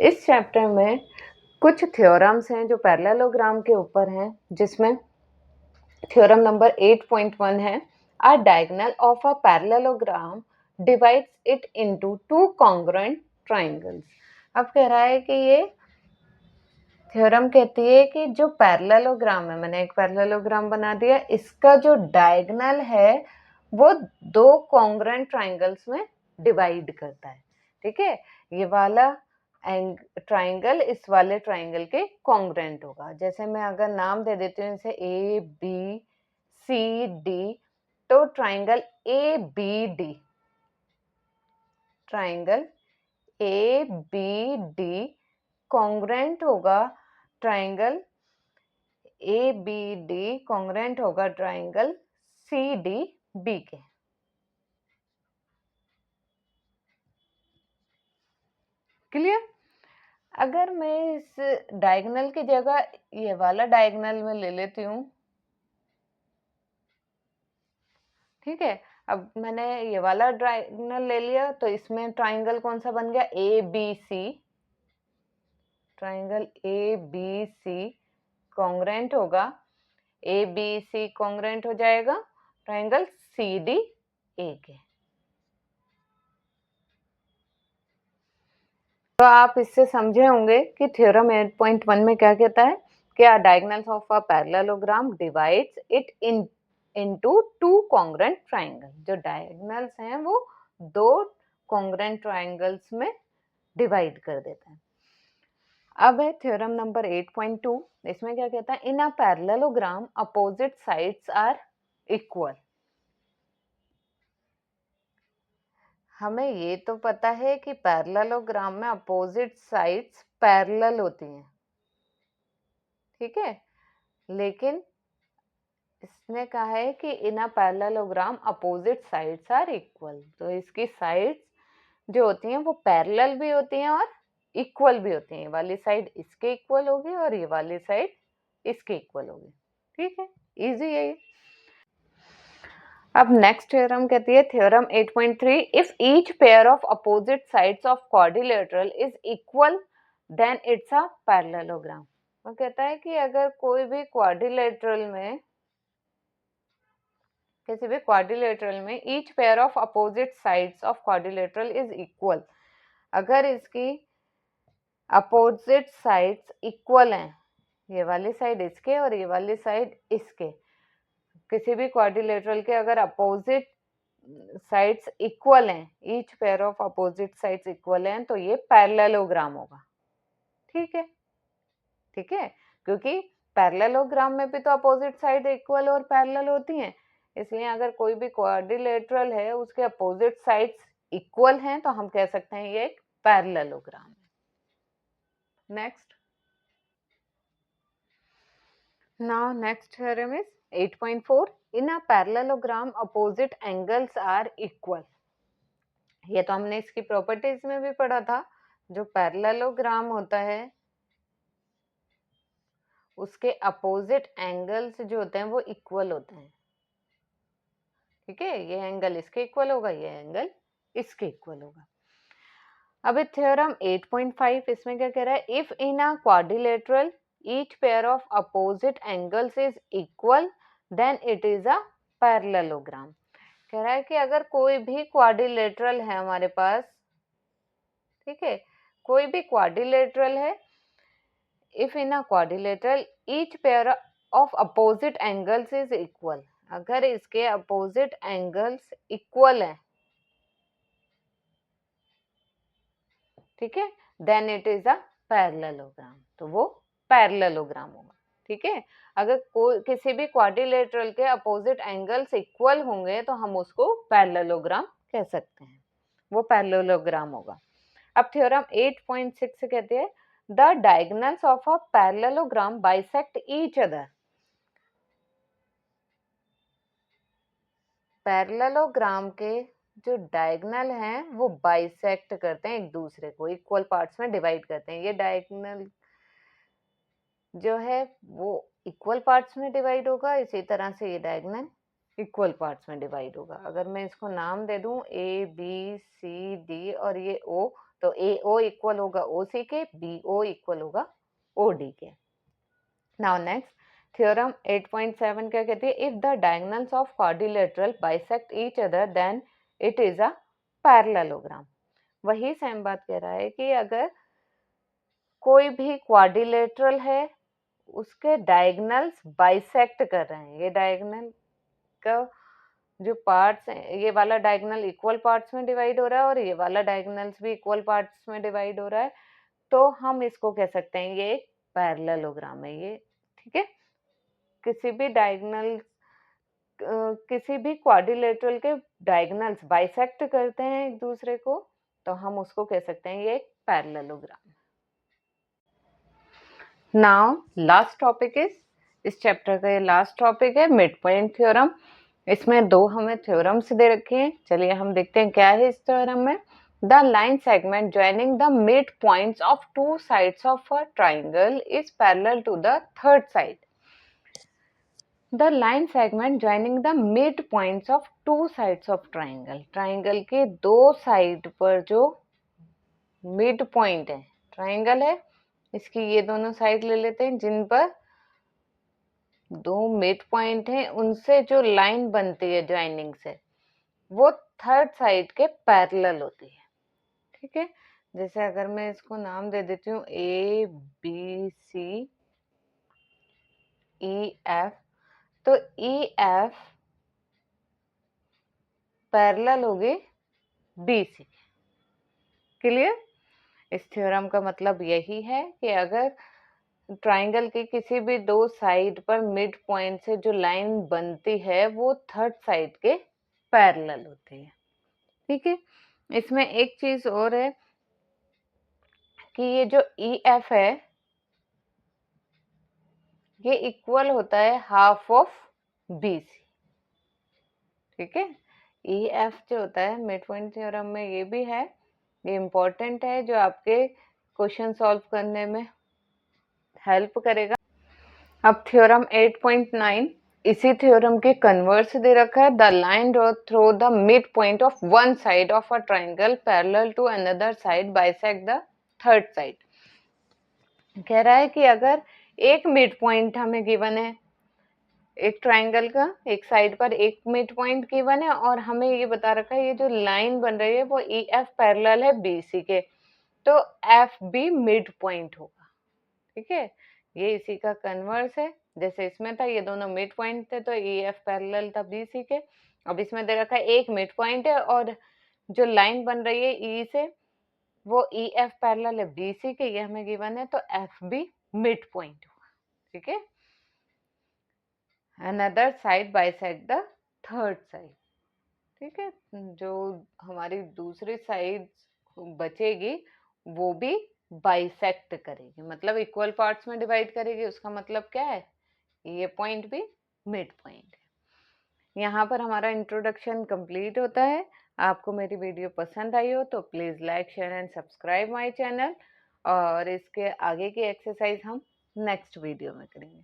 इस चैप्टर में कुछ थ्योरम्स हैं जो पैरेललोग्राम के ऊपर हैं, जिसमें थ्योरम नंबर 8.1 है, अ diagonal of a parallelogram divides it into two congruent triangles. अब कह रहा है कि ये थ्योरम कहती है कि जो पैरेललोग्राम है, मैंने एक पैरेललोग्राम बना दिया, इसका जो डायगोनल है वो दो कॉन्ग्रुएंट ट्रायंगल्स में डिवाइड करता है। ठीक है, ये वाला ट्रायंगल इस वाले ट्रायंगल के कॉन्ग्रुएंट होगा। जैसे मैं अगर नाम दे देती हूँ इसे ए बी सी डी, तो triangle A B D, triangle A B D congruent होगा triangle A B D, congruent होगा ट्रायंगल सी डी बी के। क्लियर? अगर मैं इस डायगोनल की जगह ये वाला डायगोनल में ले लेती हूँ, ठीक है, अब मैंने ये वाला डायगोनल ले लिया, तो इसमें ट्रायंगल कौन सा बन गया? A B C, triangle A B C congruent होगा, ए बी सी कॉन्ग्रुएंट हो जाएगा ट्रायंगल सी डी ए के। तो आप इससे समझे होंगे कि थ्योरम 8.1 में क्या कहता है कि a diagonals of a parallelogram divides it into two congruent triangles। जो डायगोनल्स हैं वो दो congruent triangles में डिवाइड कर देता है। अब है थ्योरम नंबर 8.2, इसमें क्या कहता है? In a parallelogram opposite sides are equal. हमें ये तो पता है कि पैरेललोग्राम में अपोजिट साइड्स पैरेलल होती हैं, ठीक है, लेकिन इसने कहा है कि in a parallelogram opposite sides are equal. तो इसकी साइड्स जो होती हैं वो पैरेलल भी होती हैं और इक्वल भी होती हैं। ये वाली साइड इसके इक्वल होगी और ये वाली साइड इसके इक्वल होगी। ठीक है, इजी है ये। अब नेक्स्ट थ्योरम कहती है theorem 8.3, if each pair of opposite sides of quadrilateral is equal then it's a parallelogram. वो कहता है कि अगर कोई भी क्वाड्रिलेटरल में, किसी भी क्वाड्रिलेटरल में each pair of opposite sides of quadrilateral is equal, अगर इसकी अपोजिट साइड्स इक्वल हैं, ये वाली साइड इसके और ये वाली साइड इसके, किसी भी क्वाड्रिलेटरल के अगर अपोजिट साइड्स इक्वल हैं, each pair of opposite sides equal हैं, तो ये पैरेललोग्राम होगा। ठीक है, ठीक है, क्योंकि पैरेललोग्राम में भी तो अपोजिट साइड इक्वल और पैरेलल होती हैं, इसलिए अगर कोई भी क्वाड्रिलेटरल है उसके अपोजिट साइड्स इक्वल हैं तो हम कह सकते हैं ये एक पैरेललोग्राम है। Next, now next theorem is 8.4, in a parallelogram opposite angles are equal. ये तो हमने इसकी प्रॉपर्टीज में भी पढ़ा था। जो पैरेललोग्राम होता है उसके अपोजिट एंगल्स जो होते हैं वो इक्वल होते हैं। ठीक है, ये एंगल इसके इक्वल होगा, ये एंगल इसके इक्वल होगा। अब थ्योरम 8.5, इसमें क्या कह रहा है? If in a quadrilateral each pair of opposite angles is equal then it is a parallelogram. कह रहा है कि अगर कोई भी क्वाड्रिलेटरल है हमारे पास, ठीक है, कोई भी क्वाड्रिलेटरल है, if in a quadrilateral each pair of opposite angles is equal, अगर इसके अपोजिट एंगल्स इक्वल हैं, ठीक है, then it is a parallelogram, तो वो पैरेललोग्राम होगा। ठीक है, अगर कोई किसी भी क्वाड्रिलेटरल के अपोजिट एंगल्स इक्वल होंगे तो हम उसको पैरेललोग्राम कह सकते हैं, वो पैरेललोग्राम होगा। अब थ्योरम 8.6 कहते हैं the diagonals of a parallelogram bisect each other. Parallelogram के जो डायगोनल हैं वो बाइसेक्ट करते हैं, एक दूसरे को इक्वल पार्ट्स में डिवाइड करते हैं। ये डायगोनल जो है वो इक्वल पार्ट्स में डिवाइड होगा, इसी तरह से ये डायगोनल इक्वल पार्ट्स में डिवाइड होगा। अगर मैं इसको नाम दे दूं ए बी सी डी और ये ओ, तो AO इक्वल होगा OC के, BO इक्वल होगा OD के। नाउ नेक्स्ट थ्योरम 8.7 क्या कहती है, if the diagonals of quadrilateral bisect each other than it is a parallelogram. वही सेम बात कह रहा है कि अगर कोई भी क्वाड्रिलेटरल है, उसके डायगोनल्स बाइसेक्ट कर रहे हैं, ये डायगोनल का जो पार्ट्स हैं, ये वाला डायगोनल इक्वल पार्ट्स में डिवाइड हो रहा है और ये वाला डायगोनल्स भी इक्वल पार्ट्स में डिवाइड हो रहा है, तो हम इसको कह सकते हैं ये एक पैरेललोग्राम है ये। ठीक है, किसी भी डायगोनल किसी भी क्वाड्रिलेटरल के डायगोनल्स बाइसेक्ट करते हैं एक दूसरे को, तो हम उसको कह सकते हैं ये एक पैरेललोग्राम। नाउ लास्ट टॉपिक इस चैप्टर का ये लास्ट टॉपिक है मिड पॉइंट थ्योरम। इसमें दो हमें थ्योरम्स दे रखे हैं, चलिए हम देखते हैं क्या है इस थ्योरम में। The line segment joining the mid points of two sides of a triangle is parallel to the third side. The line segment joining the mid points of two sides of triangle, triangle के दो side पर जो mid point है, triangle है इसकी ये दोनों side ले लेते हैं, जिन पर दो मिड पॉइंट है, उनसे जो लाइन बनती है ज्वाइनिंग से, वो थर्ड साइड के पैरेलल होती है। ठीक है, जैसे अगर मैं इसको नाम दे देती हूँ ABC EF, तो EF पैरेलल होगी BC। क्लियर? इस थ्योरम का मतलब यही है कि अगर ट्राइंगल की किसी भी दो साइड पर मिड पॉइंट से जो लाइन बनती है वो थर्ड साइड के पैरेलल होती है। ठीक है, इसमें एक चीज और है कि ये जो EF है ये इक्वल होता है हाफ ऑफ BC। ठीक है, EF जो होता है मिड पॉइंट थ्योरम में ये भी है, ये इम्पोर्टेंट है जो आपके क्वेश्चन सॉल्व करने में हेल्प करेगा। अब थ्योरम 8.9, इसी थ्योरम के कन्वर्स दे रखा है। The line draw through the mid point of one side of a triangle parallel to another side bisect the third side. कह रहा है कि अगर एक मिड पॉइंट हमें गिवन है, एक ट्राइंगल का एक साइड पर एक मिड पॉइंट गिवन है और हमें ये बता रखा है ये जो लाइन बन रही है वो EF पैरेलल है BC के, तो FB मिड पॉइंट होगा। ठीक है, ये इसी का कन्वर्स है। जैसे इसमें था ये दोनों मिड पॉइंट थे तो EF पैरेलल था BC के, अब इसमें दे रखा है एक मिड पॉइंट है और जो लाइन बन रही है E से वो EF पैरेलल है BC के, ये हमें गिवन है, तो FB मिड पॉइंट होगा। ठीक है, another side bisect the third side. ठीक है, जो हमारी दूसरी साइड बचेगी वो भी बाइसेक्ट करेगी, मतलब इक्वल पार्ट्स में डिवाइड करेगी। उसका मतलब क्या है, ये पॉइंट भी मिड पॉइंट है। यहाँ पर हमारा इंट्रोडक्शन कंप्लीट होता है। आपको मेरी वीडियो पसंद आई हो तो please like share and subscribe my channel, और इसके आगे की एक्सरसाइज हम नेक्स्ट वीडियो में करेंगे।